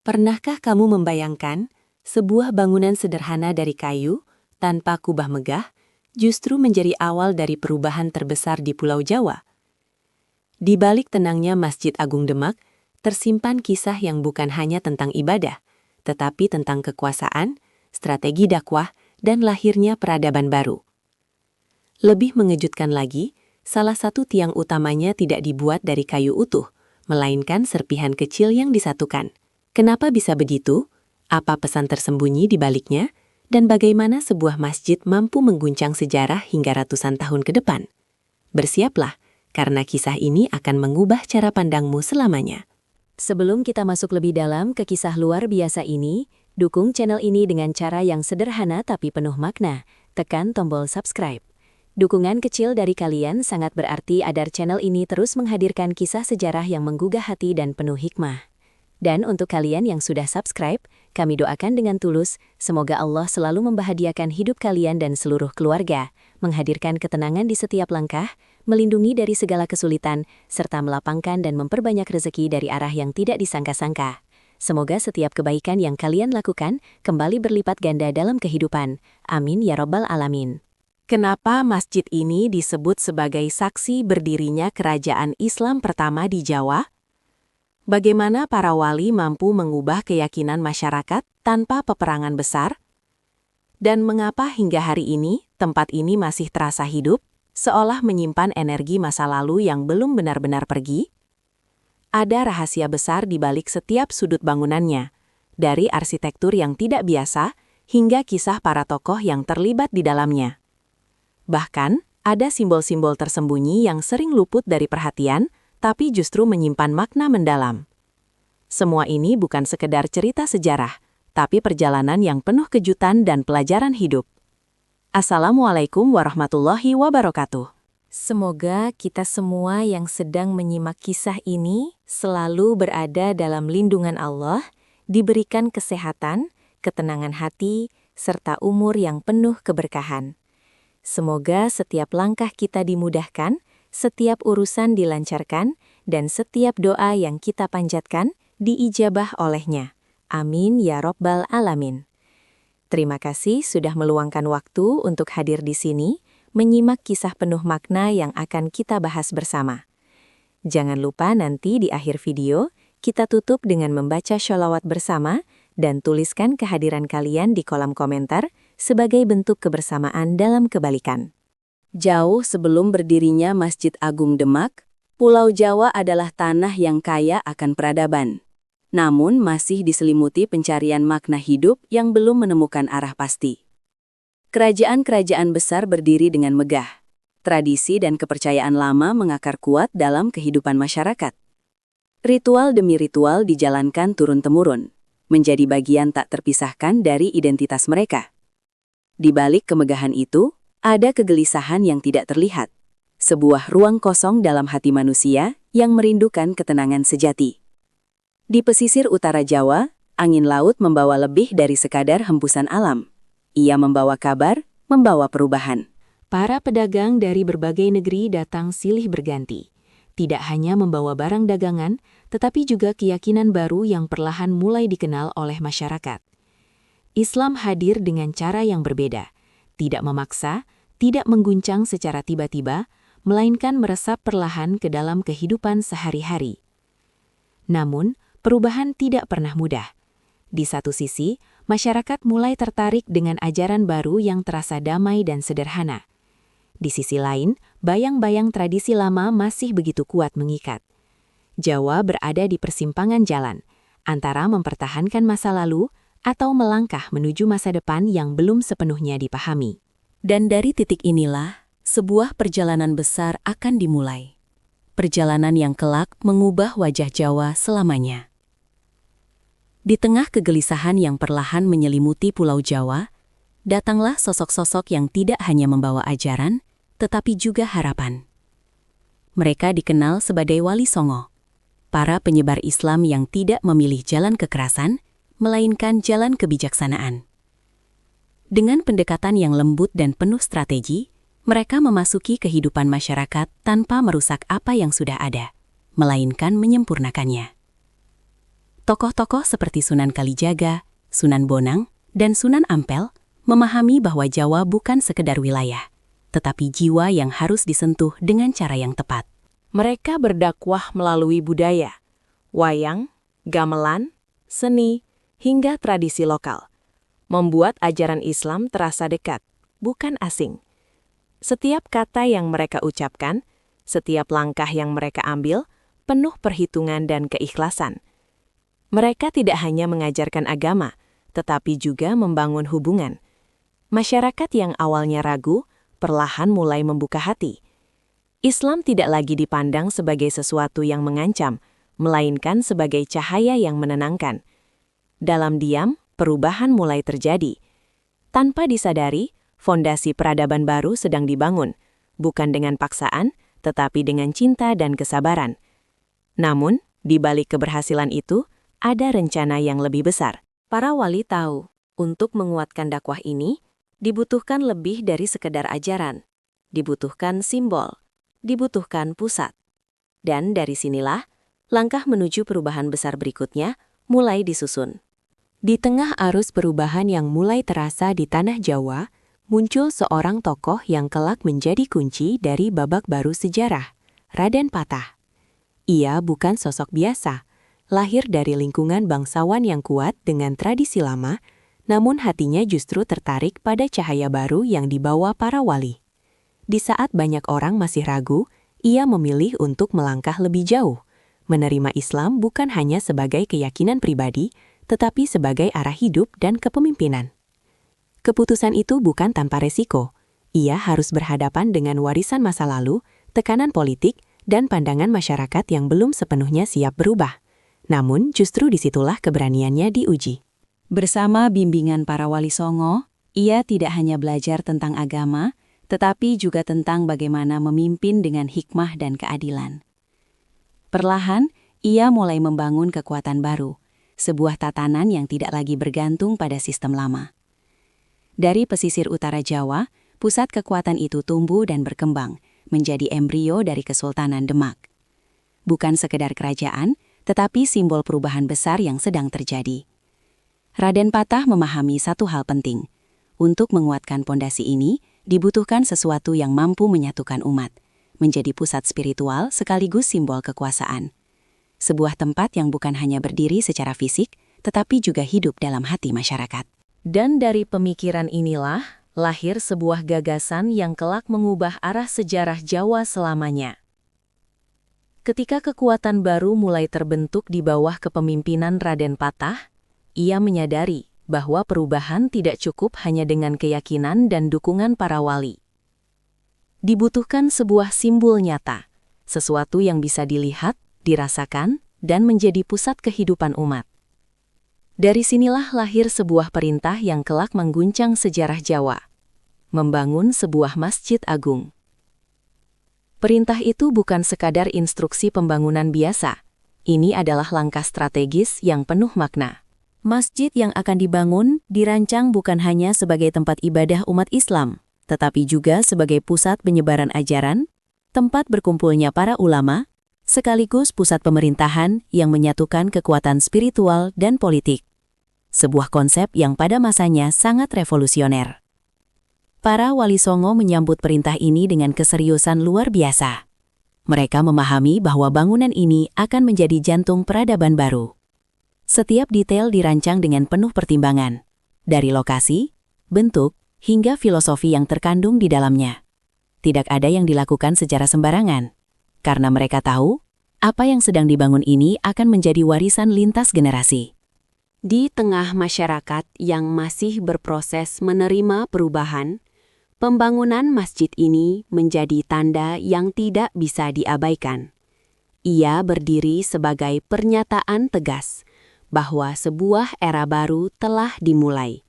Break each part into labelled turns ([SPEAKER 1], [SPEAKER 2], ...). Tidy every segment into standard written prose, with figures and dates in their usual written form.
[SPEAKER 1] Pernahkah kamu membayangkan sebuah bangunan sederhana dari kayu, tanpa kubah megah, justru menjadi awal dari perubahan terbesar di Pulau Jawa? Di balik tenangnya Masjid Agung Demak, tersimpan kisah yang bukan hanya tentang ibadah, tetapi tentang kekuasaan, strategi dakwah, dan lahirnya peradaban baru. Lebih mengejutkan lagi, salah satu tiang utamanya tidak dibuat dari kayu utuh, melainkan serpihan kecil yang disatukan. Kenapa bisa begitu? Apa pesan tersembunyi di baliknya? Dan bagaimana sebuah masjid mampu mengguncang sejarah hingga ratusan tahun ke depan? Bersiaplah, karena kisah ini akan mengubah cara pandangmu selamanya.
[SPEAKER 2] Sebelum kita masuk lebih dalam ke kisah luar biasa ini, dukung channel ini dengan cara yang sederhana tapi penuh makna. Tekan tombol subscribe. Dukungan kecil dari kalian sangat berarti agar channel ini terus menghadirkan kisah sejarah yang menggugah hati dan penuh hikmah. Dan untuk kalian yang sudah subscribe, kami doakan dengan tulus, semoga Allah selalu membahagiakan hidup kalian dan seluruh keluarga, menghadirkan ketenangan di setiap langkah, melindungi dari segala kesulitan, serta melapangkan dan memperbanyak rezeki dari arah yang tidak disangka-sangka. Semoga setiap kebaikan yang kalian lakukan kembali berlipat ganda dalam kehidupan. Amin ya Rabbal Alamin.
[SPEAKER 1] Kenapa masjid ini disebut sebagai saksi berdirinya kerajaan Islam pertama di Jawa? Bagaimana para wali mampu mengubah keyakinan masyarakat tanpa peperangan besar? Dan mengapa hingga hari ini tempat ini masih terasa hidup, seolah menyimpan energi masa lalu yang belum benar-benar pergi? Ada rahasia besar di balik setiap sudut bangunannya, dari arsitektur yang tidak biasa hingga kisah para tokoh yang terlibat di dalamnya. Bahkan, ada simbol-simbol tersembunyi yang sering luput dari perhatian, tapi justru menyimpan makna mendalam. Semua ini bukan sekedar cerita sejarah, tapi perjalanan yang penuh kejutan dan pelajaran hidup. Assalamualaikum warahmatullahi wabarakatuh.
[SPEAKER 2] Semoga kita semua yang sedang menyimak kisah ini selalu berada dalam lindungan Allah, diberikan kesehatan, ketenangan hati, serta umur yang penuh keberkahan. Semoga setiap langkah kita dimudahkan, setiap urusan dilancarkan, dan setiap doa yang kita panjatkan diijabah olehnya. Amin ya Rabbal Alamin. Terima kasih sudah meluangkan waktu untuk hadir di sini, menyimak kisah penuh makna yang akan kita bahas bersama. Jangan lupa nanti di akhir video, kita tutup dengan membaca sholawat bersama dan tuliskan kehadiran kalian di kolom komentar sebagai bentuk kebersamaan dalam kebaikan. Jauh sebelum berdirinya Masjid Agung Demak, Pulau Jawa adalah tanah yang kaya akan peradaban. Namun masih diselimuti pencarian makna hidup yang belum menemukan arah pasti. Kerajaan-kerajaan besar berdiri dengan megah. Tradisi dan kepercayaan lama mengakar kuat dalam kehidupan masyarakat. Ritual demi ritual dijalankan turun-temurun, menjadi bagian tak terpisahkan dari identitas mereka. Di balik kemegahan itu, ada kegelisahan yang tidak terlihat. Sebuah ruang kosong dalam hati manusia yang merindukan ketenangan sejati. Di pesisir utara Jawa, angin laut membawa lebih dari sekadar hembusan alam. Ia membawa kabar, membawa perubahan. Para pedagang dari berbagai negeri datang silih berganti. Tidak hanya membawa barang dagangan, tetapi juga keyakinan baru yang perlahan mulai dikenal oleh masyarakat. Islam hadir dengan cara yang berbeda, tidak memaksa, tidak mengguncang secara tiba-tiba, melainkan meresap perlahan ke dalam kehidupan sehari-hari. Namun, perubahan tidak pernah mudah. Di satu sisi, masyarakat mulai tertarik dengan ajaran baru yang terasa damai dan sederhana. Di sisi lain, bayang-bayang tradisi lama masih begitu kuat mengikat. Jawa berada di persimpangan jalan, antara mempertahankan masa lalu atau melangkah menuju masa depan yang belum sepenuhnya dipahami. Dan dari titik inilah, sebuah perjalanan besar akan dimulai. Perjalanan yang kelak mengubah wajah Jawa selamanya. Di tengah kegelisahan yang perlahan menyelimuti Pulau Jawa, datanglah sosok-sosok yang tidak hanya membawa ajaran, tetapi juga harapan. Mereka dikenal sebagai Wali Songo, para penyebar Islam yang tidak memilih jalan kekerasan, melainkan jalan kebijaksanaan. Dengan pendekatan yang lembut dan penuh strategi, mereka memasuki kehidupan masyarakat tanpa merusak apa yang sudah ada, melainkan menyempurnakannya.
[SPEAKER 1] Tokoh-tokoh seperti Sunan Kalijaga, Sunan Bonang, dan Sunan Ampel memahami bahwa Jawa bukan sekedar wilayah, tetapi jiwa yang harus disentuh dengan cara yang tepat. Mereka berdakwah melalui budaya, wayang, gamelan, seni, hingga tradisi lokal, membuat ajaran Islam terasa dekat, bukan asing. Setiap kata yang mereka ucapkan, setiap langkah yang mereka ambil, penuh perhitungan dan keikhlasan. Mereka tidak hanya mengajarkan agama, tetapi juga membangun hubungan. Masyarakat yang awalnya ragu, perlahan mulai membuka hati. Islam tidak lagi dipandang sebagai sesuatu yang mengancam, melainkan sebagai cahaya yang menenangkan. Dalam diam, perubahan mulai terjadi. Tanpa disadari, fondasi peradaban baru sedang dibangun, bukan dengan paksaan, tetapi dengan cinta dan kesabaran. Namun, di balik keberhasilan itu, ada rencana yang lebih besar. Para wali tahu, untuk menguatkan dakwah ini, dibutuhkan lebih dari sekedar ajaran. Dibutuhkan simbol, dibutuhkan pusat. Dan dari sinilah, langkah menuju perubahan besar berikutnya mulai disusun. Di tengah arus perubahan yang mulai terasa di tanah Jawa, muncul seorang tokoh yang kelak menjadi kunci dari babak baru sejarah, Raden Patah. Ia bukan sosok biasa, lahir dari lingkungan bangsawan yang kuat dengan tradisi lama, namun hatinya justru tertarik pada cahaya baru yang dibawa para wali. Di saat banyak orang masih ragu, ia memilih untuk melangkah lebih jauh, menerima Islam bukan hanya sebagai keyakinan pribadi, tetapi sebagai arah hidup dan kepemimpinan. Keputusan itu bukan tanpa resiko. Ia harus berhadapan dengan warisan masa lalu, tekanan politik, dan pandangan masyarakat yang belum sepenuhnya siap berubah. Namun, justru disitulah keberaniannya diuji. Bersama bimbingan para wali songo, ia tidak hanya belajar tentang agama, tetapi juga tentang bagaimana memimpin dengan hikmah dan keadilan. Perlahan, ia mulai membangun kekuatan baru, sebuah tatanan yang tidak lagi bergantung pada sistem lama. Dari pesisir utara Jawa, pusat kekuatan itu tumbuh dan berkembang, menjadi embrio dari Kesultanan Demak. Bukan sekedar kerajaan, tetapi simbol perubahan besar yang sedang terjadi. Raden Patah memahami satu hal penting. Untuk menguatkan pondasi ini, dibutuhkan sesuatu yang mampu menyatukan umat, menjadi pusat spiritual sekaligus simbol kekuasaan. Sebuah tempat yang bukan hanya berdiri secara fisik, tetapi juga hidup dalam hati masyarakat. Dan dari pemikiran inilah, lahir sebuah gagasan yang kelak mengubah arah sejarah Jawa selamanya. Ketika kekuatan baru mulai terbentuk di bawah kepemimpinan Raden Patah, ia menyadari bahwa perubahan tidak cukup hanya dengan keyakinan dan dukungan para wali. Dibutuhkan sebuah simbol nyata, sesuatu yang bisa dilihat, dirasakan, dan menjadi pusat kehidupan umat. Dari sinilah lahir sebuah perintah yang kelak mengguncang sejarah Jawa, membangun sebuah masjid agung. Perintah itu bukan sekadar instruksi pembangunan biasa, ini adalah langkah strategis yang penuh makna. Masjid yang akan dibangun dirancang bukan hanya sebagai tempat ibadah umat Islam, tetapi juga sebagai pusat penyebaran ajaran, tempat berkumpulnya para ulama, sekaligus pusat pemerintahan yang menyatukan kekuatan spiritual dan politik. Sebuah konsep yang pada masanya sangat revolusioner. Para wali songo menyambut perintah ini dengan keseriusan luar biasa. Mereka memahami bahwa bangunan ini akan menjadi jantung peradaban baru. Setiap detail dirancang dengan penuh pertimbangan, dari lokasi, bentuk, hingga filosofi yang terkandung di dalamnya. Tidak ada yang dilakukan secara sembarangan, karena mereka tahu, apa yang sedang dibangun ini akan menjadi warisan lintas generasi. Di tengah masyarakat yang masih berproses menerima perubahan, pembangunan masjid ini menjadi tanda yang tidak bisa diabaikan. Ia berdiri sebagai pernyataan tegas bahwa sebuah era baru telah dimulai.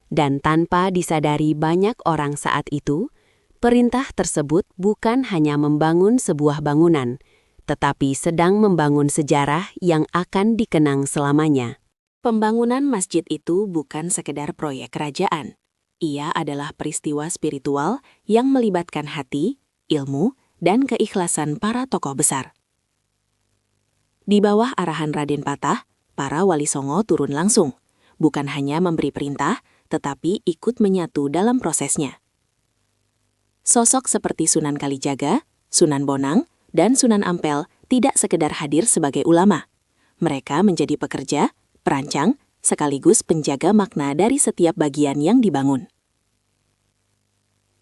[SPEAKER 1] Dan tanpa disadari banyak orang saat itu, perintah tersebut bukan hanya membangun sebuah bangunan, tetapi sedang membangun sejarah yang akan dikenang selamanya. Pembangunan masjid itu bukan sekedar proyek kerajaan. Ia adalah peristiwa spiritual yang melibatkan hati, ilmu, dan keikhlasan para tokoh besar. Di bawah arahan Raden Patah, para wali songo turun langsung, bukan hanya memberi perintah, tetapi ikut menyatu dalam prosesnya. Sosok seperti Sunan Kalijaga, Sunan Bonang, dan Sunan Ampel tidak sekedar hadir sebagai ulama. Mereka menjadi pekerja, perancang, sekaligus penjaga makna dari setiap bagian yang dibangun.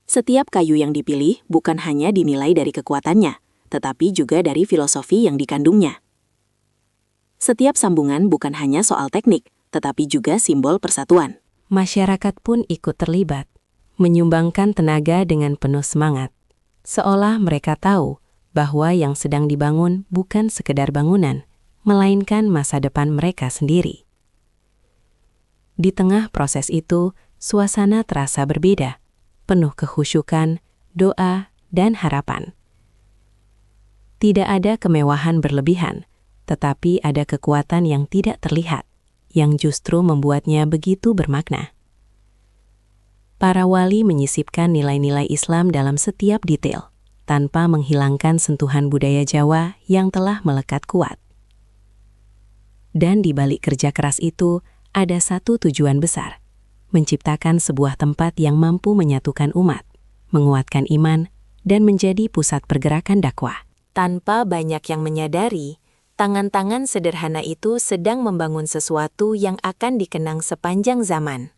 [SPEAKER 1] Setiap kayu yang dipilih bukan hanya dinilai dari kekuatannya, tetapi juga dari filosofi yang dikandungnya. Setiap sambungan bukan hanya soal teknik, tetapi juga simbol persatuan. Masyarakat pun ikut terlibat, menyumbangkan tenaga dengan penuh semangat. Seolah mereka tahu bahwa yang sedang dibangun bukan sekedar bangunan, melainkan masa depan mereka sendiri. Di tengah proses itu, suasana terasa berbeda, penuh kekhusyukan, doa, dan harapan. Tidak ada kemewahan berlebihan, tetapi ada kekuatan yang tidak terlihat, yang justru membuatnya begitu bermakna. Para wali menyisipkan nilai-nilai Islam dalam setiap detail, tanpa menghilangkan sentuhan budaya Jawa yang telah melekat kuat. Dan di balik kerja keras itu, ada satu tujuan besar, menciptakan sebuah tempat yang mampu menyatukan umat, menguatkan iman, dan menjadi pusat pergerakan dakwah. Tanpa banyak yang menyadari, tangan-tangan sederhana itu sedang membangun sesuatu yang akan dikenang sepanjang zaman.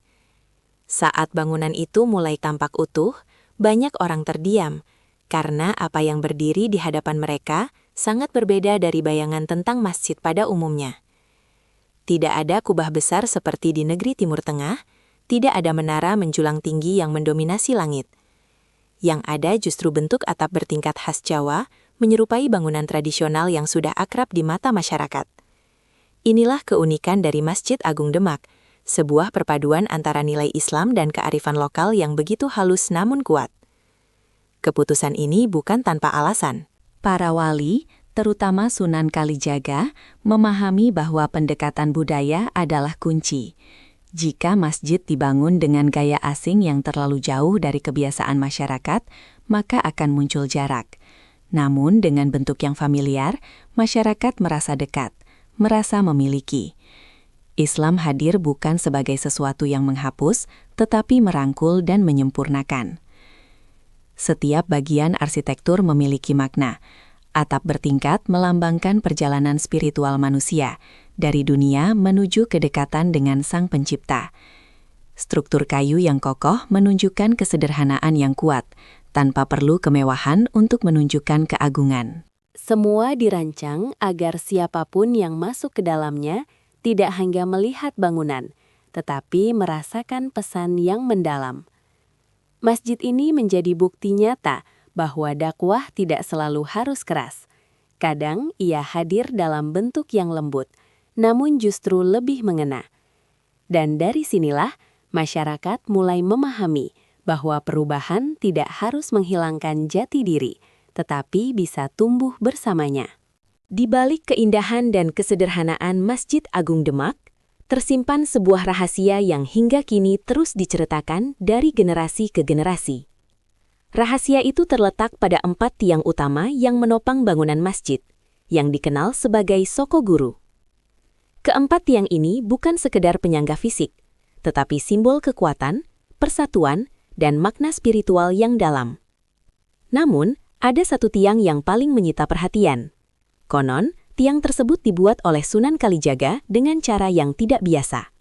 [SPEAKER 1] Saat bangunan itu mulai tampak utuh, banyak orang terdiam, karena apa yang berdiri di hadapan mereka sangat berbeda dari bayangan tentang masjid pada umumnya. Tidak ada kubah besar seperti di negeri Timur Tengah, tidak ada menara menjulang tinggi yang mendominasi langit. Yang ada justru bentuk atap bertingkat khas Jawa, menyerupai bangunan tradisional yang sudah akrab di mata masyarakat. Inilah keunikan dari Masjid Agung Demak, sebuah perpaduan antara nilai Islam dan kearifan lokal yang begitu halus namun kuat. Keputusan ini bukan tanpa alasan. Para wali, terutama Sunan Kalijaga, memahami bahwa pendekatan budaya adalah kunci. Jika masjid dibangun dengan gaya asing yang terlalu jauh dari kebiasaan masyarakat, maka akan muncul jarak. Namun dengan bentuk yang familiar, masyarakat merasa dekat, merasa memiliki. Islam hadir bukan sebagai sesuatu yang menghapus, tetapi merangkul dan menyempurnakan. Setiap bagian arsitektur memiliki makna. Atap bertingkat melambangkan perjalanan spiritual manusia, dari dunia menuju kedekatan dengan Sang Pencipta. Struktur kayu yang kokoh menunjukkan kesederhanaan yang kuat, tanpa perlu kemewahan untuk menunjukkan keagungan. Semua dirancang agar siapapun yang masuk ke dalamnya tidak hanya melihat bangunan, tetapi merasakan pesan yang mendalam. Masjid ini menjadi bukti nyata bahwa dakwah tidak selalu harus keras. Kadang ia hadir dalam bentuk yang lembut, namun justru lebih mengena. Dan dari sinilah, masyarakat mulai memahami bahwa perubahan tidak harus menghilangkan jati diri, tetapi bisa tumbuh bersamanya. Di balik keindahan dan kesederhanaan Masjid Agung Demak, tersimpan sebuah rahasia yang hingga kini terus diceritakan dari generasi ke generasi. Rahasia itu terletak pada 4 tiang utama yang menopang bangunan masjid, yang dikenal sebagai Soko Guru. Keempat tiang ini bukan sekedar penyangga fisik, tetapi simbol kekuatan, persatuan, dan makna spiritual yang dalam. Namun, ada satu tiang yang paling menyita perhatian. Konon, tiang tersebut dibuat oleh Sunan Kalijaga dengan cara yang tidak biasa.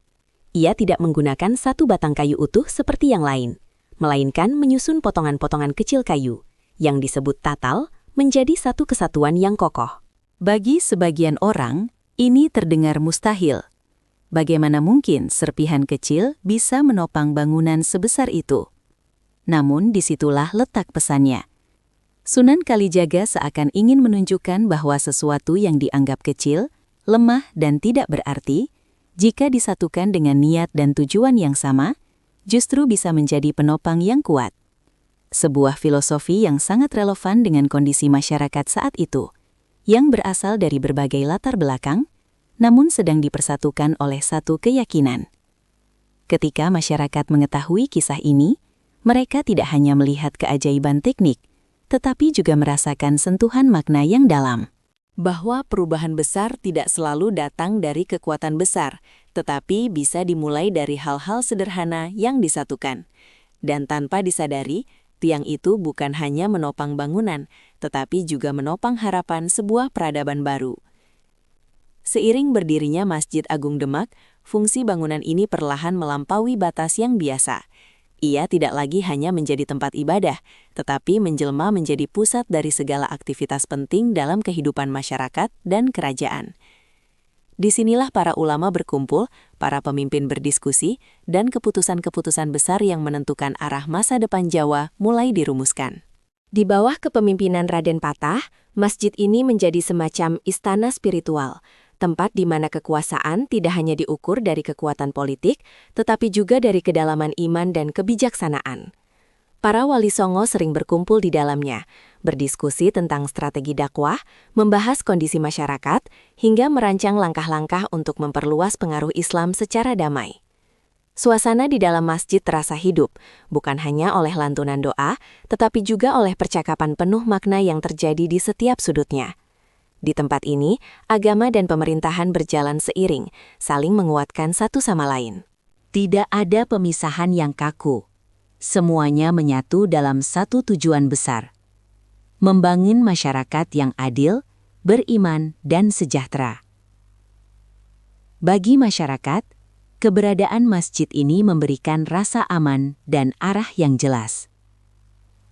[SPEAKER 1] Ia tidak menggunakan satu batang kayu utuh seperti yang lain, melainkan menyusun potongan-potongan kecil kayu, yang disebut tatal, menjadi satu kesatuan yang kokoh. Bagi sebagian orang, ini terdengar mustahil. Bagaimana mungkin serpihan kecil bisa menopang bangunan sebesar itu? Namun disitulah letak pesannya. Sunan Kalijaga seakan ingin menunjukkan bahwa sesuatu yang dianggap kecil, lemah dan tidak berarti, jika disatukan dengan niat dan tujuan yang sama, justru bisa menjadi penopang yang kuat. Sebuah filosofi yang sangat relevan dengan kondisi masyarakat saat itu, yang berasal dari berbagai latar belakang, namun sedang dipersatukan oleh satu keyakinan. Ketika masyarakat mengetahui kisah ini, mereka tidak hanya melihat keajaiban teknik, tetapi juga merasakan sentuhan makna yang dalam. bahwa perubahan besar tidak selalu datang dari kekuatan besar, tetapi bisa dimulai dari hal-hal sederhana yang disatukan. Dan tanpa disadari, tiang itu bukan hanya menopang bangunan, tetapi juga menopang harapan sebuah peradaban baru. Seiring berdirinya Masjid Agung Demak, fungsi bangunan ini perlahan melampaui batas yang biasa. Ia tidak lagi hanya menjadi tempat ibadah, tetapi menjelma menjadi pusat dari segala aktivitas penting dalam kehidupan masyarakat dan kerajaan. Disinilah para ulama berkumpul, para pemimpin berdiskusi, dan keputusan-keputusan besar yang menentukan arah masa depan Jawa mulai dirumuskan. Di bawah kepemimpinan Raden Patah, masjid ini menjadi semacam istana spiritual, tempat di mana kekuasaan tidak hanya diukur dari kekuatan politik, tetapi juga dari kedalaman iman dan kebijaksanaan. Para wali songo sering berkumpul di dalamnya, berdiskusi tentang strategi dakwah, membahas kondisi masyarakat, hingga merancang langkah-langkah untuk memperluas pengaruh Islam secara damai. Suasana di dalam masjid terasa hidup, bukan hanya oleh lantunan doa, tetapi juga oleh percakapan penuh makna yang terjadi di setiap sudutnya. Di tempat ini, agama dan pemerintahan berjalan seiring, saling menguatkan satu sama lain. Tidak ada pemisahan yang kaku. Semuanya menyatu dalam satu tujuan besar. Membangun masyarakat yang adil, beriman, dan sejahtera. Bagi masyarakat, keberadaan masjid ini memberikan rasa aman dan arah yang jelas.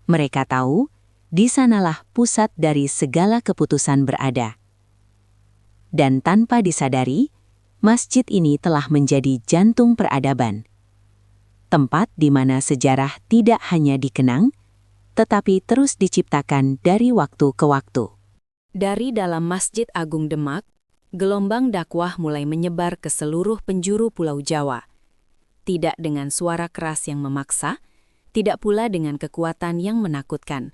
[SPEAKER 1] Mereka tahu, di sanalah pusat dari segala keputusan berada. Dan tanpa disadari, masjid ini telah menjadi jantung peradaban. Tempat di mana sejarah tidak hanya dikenang, tetapi terus diciptakan dari waktu ke waktu. Dari dalam Masjid Agung Demak, gelombang dakwah mulai menyebar ke seluruh penjuru Pulau Jawa. Tidak dengan suara keras yang memaksa, tidak pula dengan kekuatan yang menakutkan,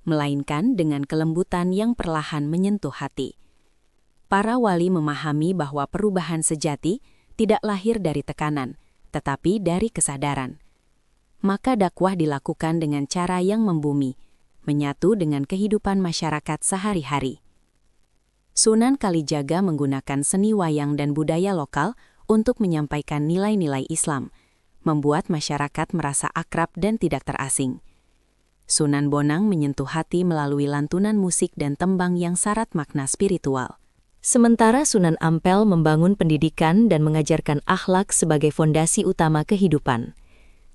[SPEAKER 1] melainkan dengan kelembutan yang perlahan menyentuh hati. Para wali memahami bahwa perubahan sejati tidak lahir dari tekanan, tetapi dari kesadaran. Maka dakwah dilakukan dengan cara yang membumi, menyatu dengan kehidupan masyarakat sehari-hari. Sunan Kalijaga menggunakan seni wayang dan budaya lokal untuk menyampaikan nilai-nilai Islam, membuat masyarakat merasa akrab dan tidak terasing. Sunan Bonang menyentuh hati melalui lantunan musik dan tembang yang syarat makna spiritual. Sementara Sunan Ampel membangun pendidikan dan mengajarkan akhlak sebagai fondasi utama kehidupan.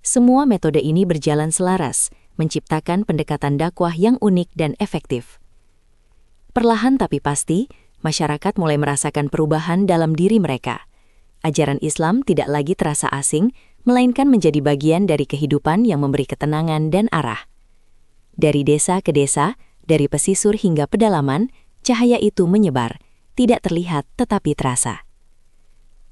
[SPEAKER 1] Semua metode ini berjalan selaras, menciptakan pendekatan dakwah yang unik dan efektif. Perlahan tapi pasti, masyarakat mulai merasakan perubahan dalam diri mereka. Ajaran Islam tidak lagi terasa asing, melainkan menjadi bagian dari kehidupan yang memberi ketenangan dan arah. Dari desa ke desa, dari pesisir hingga pedalaman, cahaya itu menyebar, tidak terlihat tetapi terasa.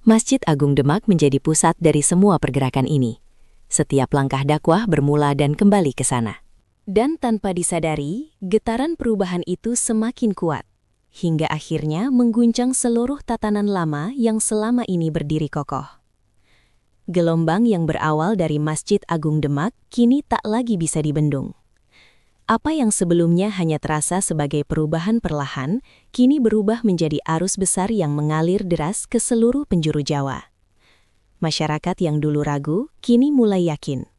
[SPEAKER 1] Masjid Agung Demak menjadi pusat dari semua pergerakan ini. Setiap langkah dakwah bermula dan kembali ke sana. Dan tanpa disadari, getaran perubahan itu semakin kuat, hingga akhirnya mengguncang seluruh tatanan lama yang selama ini berdiri kokoh. Gelombang yang berawal dari Masjid Agung Demak kini tak lagi bisa dibendung. Apa yang sebelumnya hanya terasa sebagai perubahan perlahan, kini berubah menjadi arus besar yang mengalir deras ke seluruh penjuru Jawa. Masyarakat yang dulu ragu, kini mulai yakin.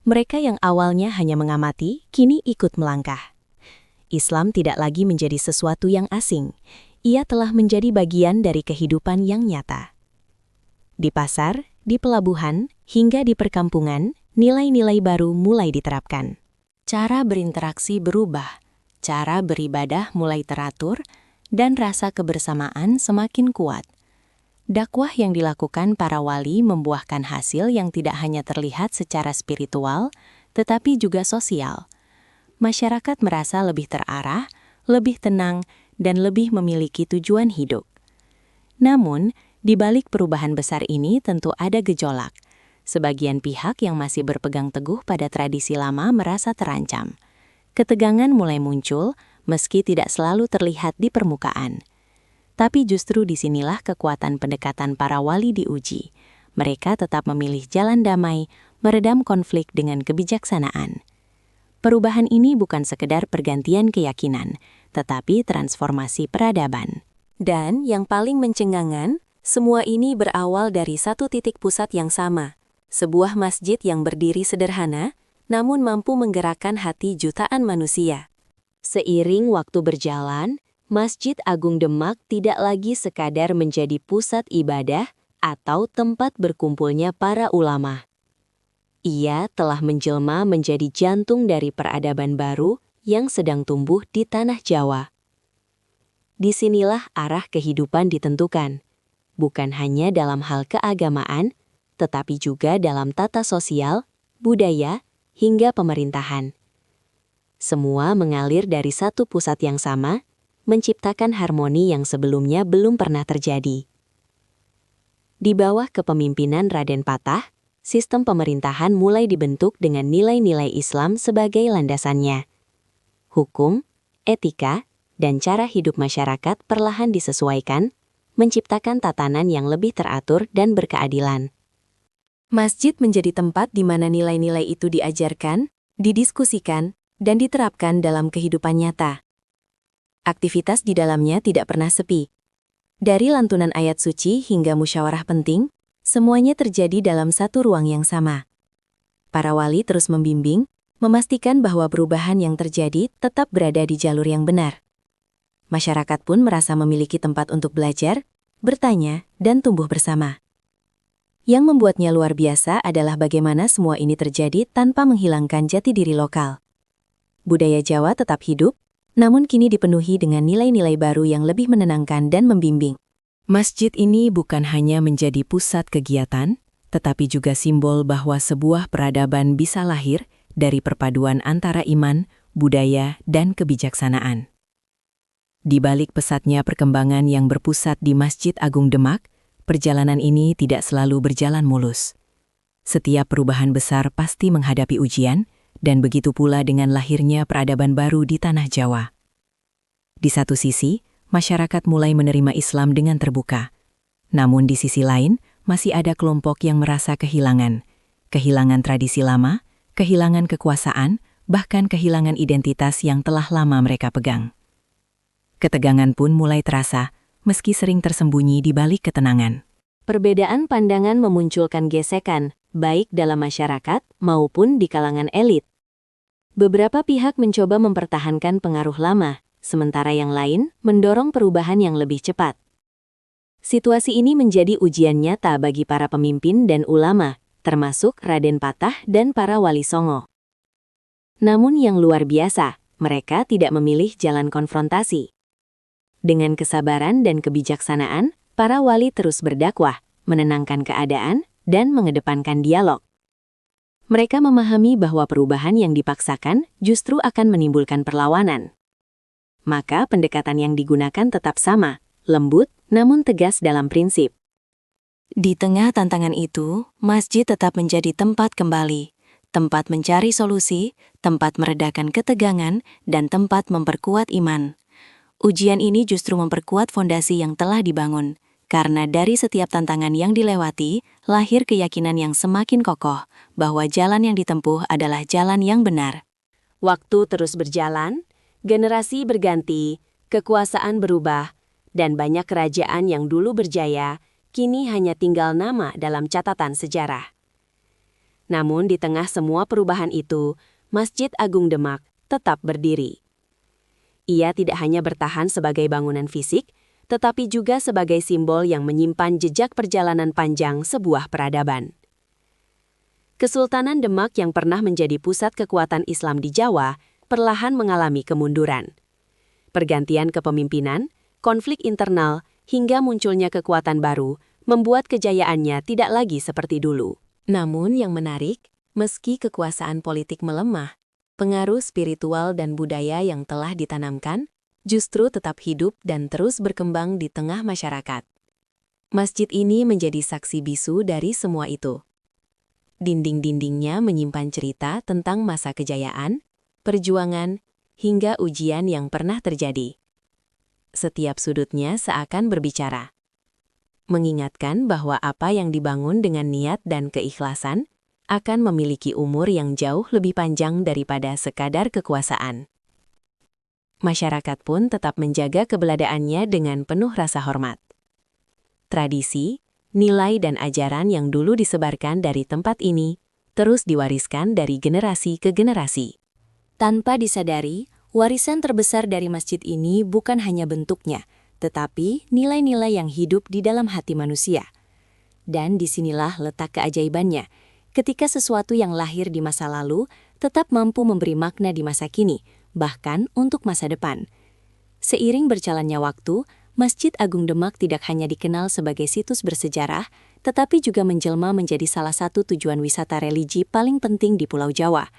[SPEAKER 1] Mereka yang awalnya hanya mengamati, kini ikut melangkah. Islam tidak lagi menjadi sesuatu yang asing. Ia telah menjadi bagian dari kehidupan yang nyata. Di pasar, di pelabuhan, hingga di perkampungan, nilai-nilai baru mulai diterapkan. Cara berinteraksi berubah, cara beribadah mulai teratur, dan rasa kebersamaan semakin kuat. Dakwah yang dilakukan para wali membuahkan hasil yang tidak hanya terlihat secara spiritual, tetapi juga sosial. Masyarakat merasa lebih terarah, lebih tenang, dan lebih memiliki tujuan hidup. Namun, di balik perubahan besar ini tentu ada gejolak. Sebagian pihak yang masih berpegang teguh pada tradisi lama merasa terancam. Ketegangan mulai muncul, meski tidak selalu terlihat di permukaan. Tapi justru disinilah kekuatan pendekatan para wali diuji. Mereka tetap memilih jalan damai, meredam konflik dengan kebijaksanaan. Perubahan ini bukan sekedar pergantian keyakinan, tetapi transformasi peradaban. Dan yang paling mencengangkan, semua ini berawal dari satu titik pusat yang sama, sebuah masjid yang berdiri sederhana, namun mampu menggerakkan hati jutaan manusia. Seiring waktu berjalan, Masjid Agung Demak tidak lagi sekadar menjadi pusat ibadah atau tempat berkumpulnya para ulama. Ia telah menjelma menjadi jantung dari peradaban baru yang sedang tumbuh di tanah Jawa. Disinilah arah kehidupan ditentukan, bukan hanya dalam hal keagamaan, tetapi juga dalam tata sosial, budaya, hingga pemerintahan. Semua mengalir dari satu pusat yang sama, menciptakan harmoni yang sebelumnya belum pernah terjadi. Di bawah kepemimpinan Raden Patah, sistem pemerintahan mulai dibentuk dengan nilai-nilai Islam sebagai landasannya. Hukum, etika, dan cara hidup masyarakat perlahan disesuaikan, menciptakan tatanan yang lebih teratur dan berkeadilan. Masjid menjadi tempat di mana nilai-nilai itu diajarkan, didiskusikan, dan diterapkan dalam kehidupan nyata. Aktivitas di dalamnya tidak pernah sepi. Dari lantunan ayat suci hingga musyawarah penting, semuanya terjadi dalam satu ruang yang sama. Para wali terus membimbing, memastikan bahwa perubahan yang terjadi tetap berada di jalur yang benar. Masyarakat pun merasa memiliki tempat untuk belajar, bertanya, dan tumbuh bersama. Yang membuatnya luar biasa adalah bagaimana semua ini terjadi tanpa menghilangkan jati diri lokal. Budaya Jawa tetap hidup, namun kini dipenuhi dengan nilai-nilai baru yang lebih menenangkan dan membimbing. Masjid ini bukan hanya menjadi pusat kegiatan, tetapi juga simbol bahwa sebuah peradaban bisa lahir dari perpaduan antara iman, budaya, dan kebijaksanaan. Di balik pesatnya perkembangan yang berpusat di Masjid Agung Demak, perjalanan ini tidak selalu berjalan mulus. Setiap perubahan besar pasti menghadapi ujian, dan begitu pula dengan lahirnya peradaban baru di tanah Jawa. Di satu sisi, masyarakat mulai menerima Islam dengan terbuka. Namun di sisi lain, masih ada kelompok yang merasa kehilangan tradisi lama, kehilangan kekuasaan, bahkan kehilangan identitas yang telah lama mereka pegang. Ketegangan pun mulai terasa, meski sering tersembunyi di balik ketenangan. Perbedaan pandangan memunculkan gesekan, baik dalam masyarakat maupun di kalangan elit. Beberapa pihak mencoba mempertahankan pengaruh lama, sementara yang lain mendorong perubahan yang lebih cepat. Situasi ini menjadi ujian nyata bagi para pemimpin dan ulama, termasuk Raden Patah dan para wali songo. Namun yang luar biasa, mereka tidak memilih jalan konfrontasi. Dengan kesabaran dan kebijaksanaan, para wali terus berdakwah, menenangkan keadaan, dan mengedepankan dialog. Mereka memahami bahwa perubahan yang dipaksakan justru akan menimbulkan perlawanan. Maka pendekatan yang digunakan tetap sama, lembut namun tegas dalam prinsip. Di tengah tantangan itu, masjid tetap menjadi tempat kembali, tempat mencari solusi, tempat meredakan ketegangan, dan tempat memperkuat iman. Ujian ini justru memperkuat fondasi yang telah dibangun. Karena dari setiap tantangan yang dilewati, lahir keyakinan yang semakin kokoh bahwa jalan yang ditempuh adalah jalan yang benar. Waktu terus berjalan, generasi berganti, kekuasaan berubah, dan banyak kerajaan yang dulu berjaya, kini hanya tinggal nama dalam catatan sejarah. Namun di tengah semua perubahan itu, Masjid Agung Demak tetap berdiri. Ia tidak hanya bertahan sebagai bangunan fisik, tetapi juga sebagai simbol yang menyimpan jejak perjalanan panjang sebuah peradaban. Kesultanan Demak yang pernah menjadi pusat kekuatan Islam di Jawa, perlahan mengalami kemunduran. Pergantian kepemimpinan, konflik internal, hingga munculnya kekuatan baru, membuat kejayaannya tidak lagi seperti dulu. Namun yang menarik, meski kekuasaan politik melemah, pengaruh spiritual dan budaya yang telah ditanamkan, justru tetap hidup dan terus berkembang di tengah masyarakat. Masjid ini menjadi saksi bisu dari semua itu. Dinding-dindingnya menyimpan cerita tentang masa kejayaan, perjuangan, hingga ujian yang pernah terjadi. Setiap sudutnya seakan berbicara, mengingatkan bahwa apa yang dibangun dengan niat dan keikhlasan akan memiliki umur yang jauh lebih panjang daripada sekadar kekuasaan. Masyarakat pun tetap menjaga keberadaannya dengan penuh rasa hormat. Tradisi, nilai dan ajaran yang dulu disebarkan dari tempat ini terus diwariskan dari generasi ke generasi.
[SPEAKER 2] Tanpa disadari, warisan terbesar dari masjid ini bukan hanya bentuknya, tetapi nilai-nilai yang hidup di dalam hati manusia. Dan disinilah letak keajaibannya, ketika sesuatu yang lahir di masa lalu tetap mampu memberi makna di masa kini, bahkan untuk masa depan. Seiring berjalannya waktu, Masjid Agung Demak tidak hanya dikenal sebagai situs bersejarah, tetapi juga menjelma menjadi salah satu tujuan wisata religi paling penting di Pulau Jawa.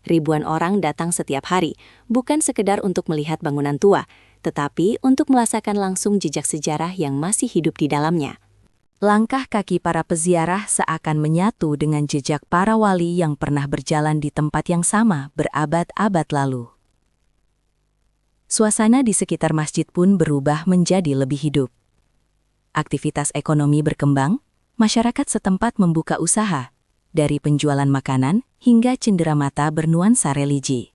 [SPEAKER 2] Ribuan orang datang setiap hari, bukan sekedar untuk melihat bangunan tua, tetapi untuk merasakan langsung jejak sejarah yang masih hidup di dalamnya.
[SPEAKER 1] Langkah kaki para peziarah seakan menyatu dengan jejak para wali yang pernah berjalan di tempat yang sama berabad-abad lalu. Suasana di sekitar masjid pun berubah menjadi lebih hidup. Aktivitas ekonomi berkembang, masyarakat setempat membuka usaha, dari penjualan makanan hingga cenderamata bernuansa religi.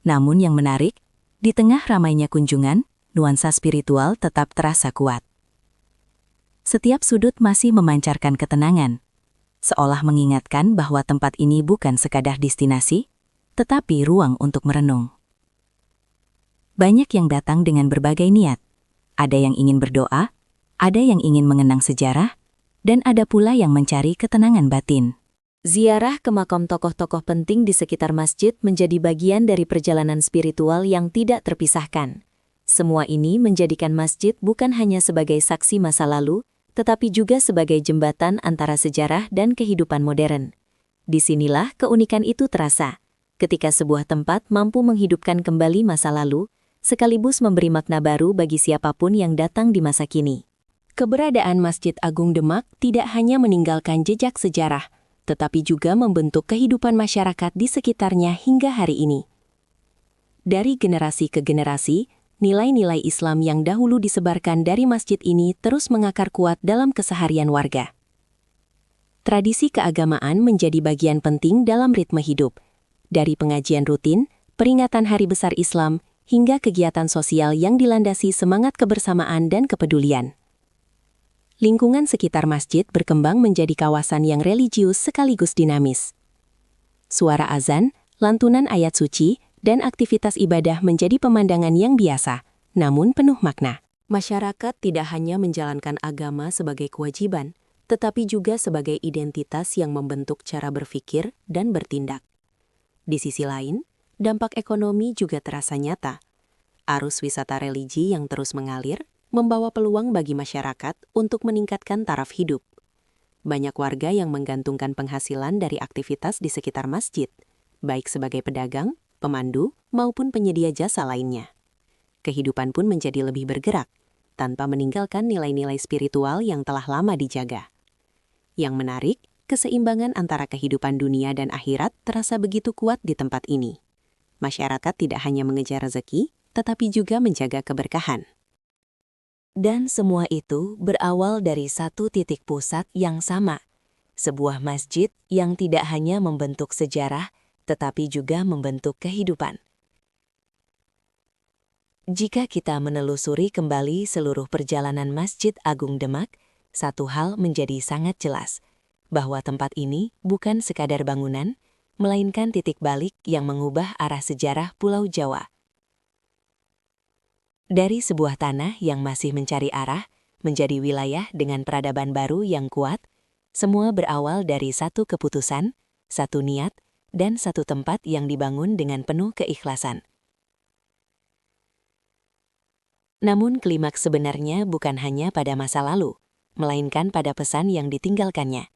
[SPEAKER 1] Namun yang menarik, di tengah ramainya kunjungan, nuansa spiritual tetap terasa kuat. Setiap sudut masih memancarkan ketenangan, seolah mengingatkan bahwa tempat ini bukan sekadar destinasi, tetapi ruang untuk merenung. Banyak yang datang dengan berbagai niat. Ada yang ingin berdoa, ada yang ingin mengenang sejarah, dan ada pula yang mencari ketenangan batin.
[SPEAKER 2] Ziarah ke makam tokoh-tokoh penting di sekitar masjid menjadi bagian dari perjalanan spiritual yang tidak terpisahkan. Semua ini menjadikan masjid bukan hanya sebagai saksi masa lalu, tetapi juga sebagai jembatan antara sejarah dan kehidupan modern. Disinilah keunikan itu terasa, ketika sebuah tempat mampu menghidupkan kembali masa lalu, sekaligus memberi makna baru bagi siapapun yang datang di masa kini. Keberadaan Masjid Agung Demak tidak hanya meninggalkan jejak sejarah, tetapi juga membentuk kehidupan masyarakat di sekitarnya hingga hari ini. Dari generasi ke generasi, nilai-nilai Islam yang dahulu disebarkan dari masjid ini terus mengakar kuat dalam keseharian warga. Tradisi keagamaan menjadi bagian penting dalam ritme hidup, dari pengajian rutin, peringatan Hari Besar Islam, hingga kegiatan sosial yang dilandasi semangat kebersamaan dan kepedulian. Lingkungan sekitar masjid berkembang menjadi kawasan yang religius sekaligus dinamis. Suara azan, lantunan ayat suci, dan aktivitas ibadah menjadi pemandangan yang biasa, namun penuh makna. Masyarakat tidak hanya menjalankan agama sebagai kewajiban, tetapi juga sebagai identitas yang membentuk cara berpikir dan bertindak. Di sisi lain, dampak ekonomi juga terasa nyata. Arus wisata religi yang terus mengalir membawa peluang bagi masyarakat untuk meningkatkan taraf hidup. Banyak warga yang menggantungkan penghasilan dari aktivitas di sekitar masjid, baik sebagai pedagang, pemandu, maupun penyedia jasa lainnya. Kehidupan pun menjadi lebih bergerak, tanpa meninggalkan nilai-nilai spiritual yang telah lama dijaga. Yang menarik, keseimbangan antara kehidupan dunia dan akhirat terasa begitu kuat di tempat ini. Masyarakat tidak hanya mengejar rezeki, tetapi juga menjaga keberkahan. Dan semua itu berawal dari satu titik pusat yang sama, sebuah masjid yang tidak hanya membentuk sejarah, tetapi juga membentuk kehidupan. Jika kita menelusuri kembali seluruh perjalanan Masjid Agung Demak, satu hal menjadi sangat jelas, bahwa tempat ini bukan sekadar bangunan, melainkan titik balik yang mengubah arah sejarah Pulau Jawa. Dari sebuah tanah yang masih mencari arah, menjadi wilayah dengan peradaban baru yang kuat, semua berawal dari satu keputusan, satu niat, dan satu tempat yang dibangun dengan penuh keikhlasan. Namun klimaks sebenarnya bukan hanya pada masa lalu, melainkan pada pesan yang ditinggalkannya,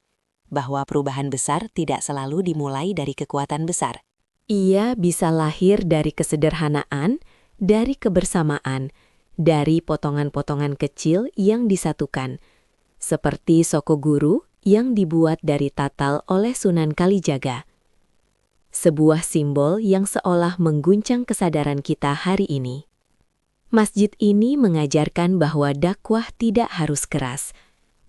[SPEAKER 2] bahwa perubahan besar tidak selalu dimulai dari kekuatan besar. Ia bisa lahir dari kesederhanaan, dari kebersamaan, dari potongan-potongan kecil yang disatukan, seperti Sokoguru yang dibuat dari tatal oleh Sunan Kalijaga. Sebuah simbol yang seolah mengguncang kesadaran kita hari ini. Masjid ini mengajarkan bahwa dakwah tidak harus keras,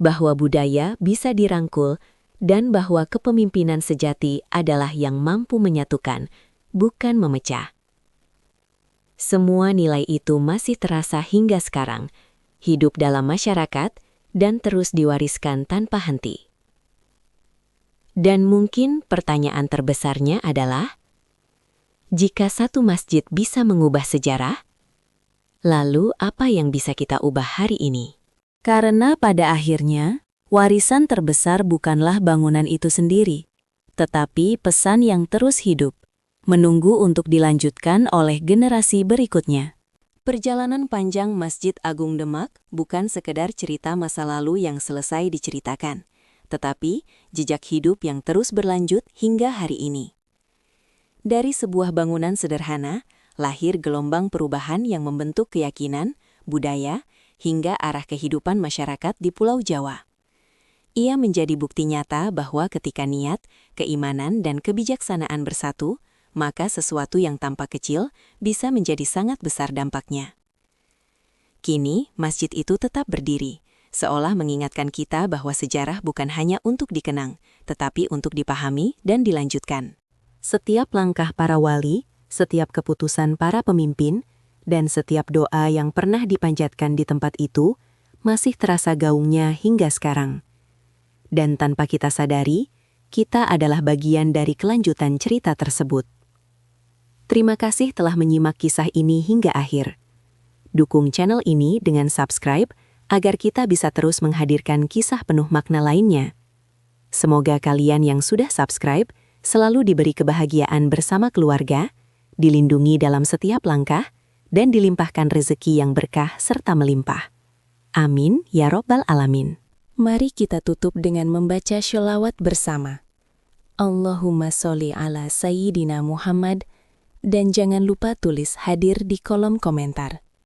[SPEAKER 2] bahwa budaya bisa dirangkul, dan bahwa kepemimpinan sejati adalah yang mampu menyatukan, bukan memecah.
[SPEAKER 1] Semua nilai itu masih terasa hingga sekarang, hidup dalam masyarakat, dan terus diwariskan tanpa henti. Dan mungkin pertanyaan terbesarnya adalah, jika satu masjid bisa mengubah sejarah, lalu apa yang bisa kita ubah hari ini?
[SPEAKER 2] Karena pada akhirnya, warisan terbesar bukanlah bangunan itu sendiri, tetapi pesan yang terus hidup, menunggu untuk dilanjutkan oleh generasi berikutnya.
[SPEAKER 1] Perjalanan panjang Masjid Agung Demak bukan sekedar cerita masa lalu yang selesai diceritakan, tetapi jejak hidup yang terus berlanjut hingga hari ini. Dari sebuah bangunan sederhana, lahir gelombang perubahan yang membentuk keyakinan, budaya, hingga arah kehidupan masyarakat di Pulau Jawa. Ia menjadi bukti nyata bahwa ketika niat, keimanan, dan kebijaksanaan bersatu, maka sesuatu yang tampak kecil bisa menjadi sangat besar dampaknya. Kini, masjid itu tetap berdiri, seolah mengingatkan kita bahwa sejarah bukan hanya untuk dikenang, tetapi untuk dipahami dan dilanjutkan. Setiap langkah para wali, setiap keputusan para pemimpin, dan setiap doa yang pernah dipanjatkan di tempat itu, masih terasa gaungnya hingga sekarang. Dan tanpa kita sadari, kita adalah bagian dari kelanjutan cerita tersebut. Terima kasih telah menyimak kisah ini hingga akhir. Dukung channel ini dengan subscribe agar kita bisa terus menghadirkan kisah penuh makna lainnya. Semoga kalian yang sudah subscribe selalu diberi kebahagiaan bersama keluarga, dilindungi dalam setiap langkah, dan dilimpahkan rezeki yang berkah serta melimpah. Amin ya Rabbal Alamin.
[SPEAKER 2] Mari kita tutup dengan membaca sholawat bersama. Allahumma sholli ala Sayyidina Muhammad, dan jangan lupa tulis hadir di kolom komentar.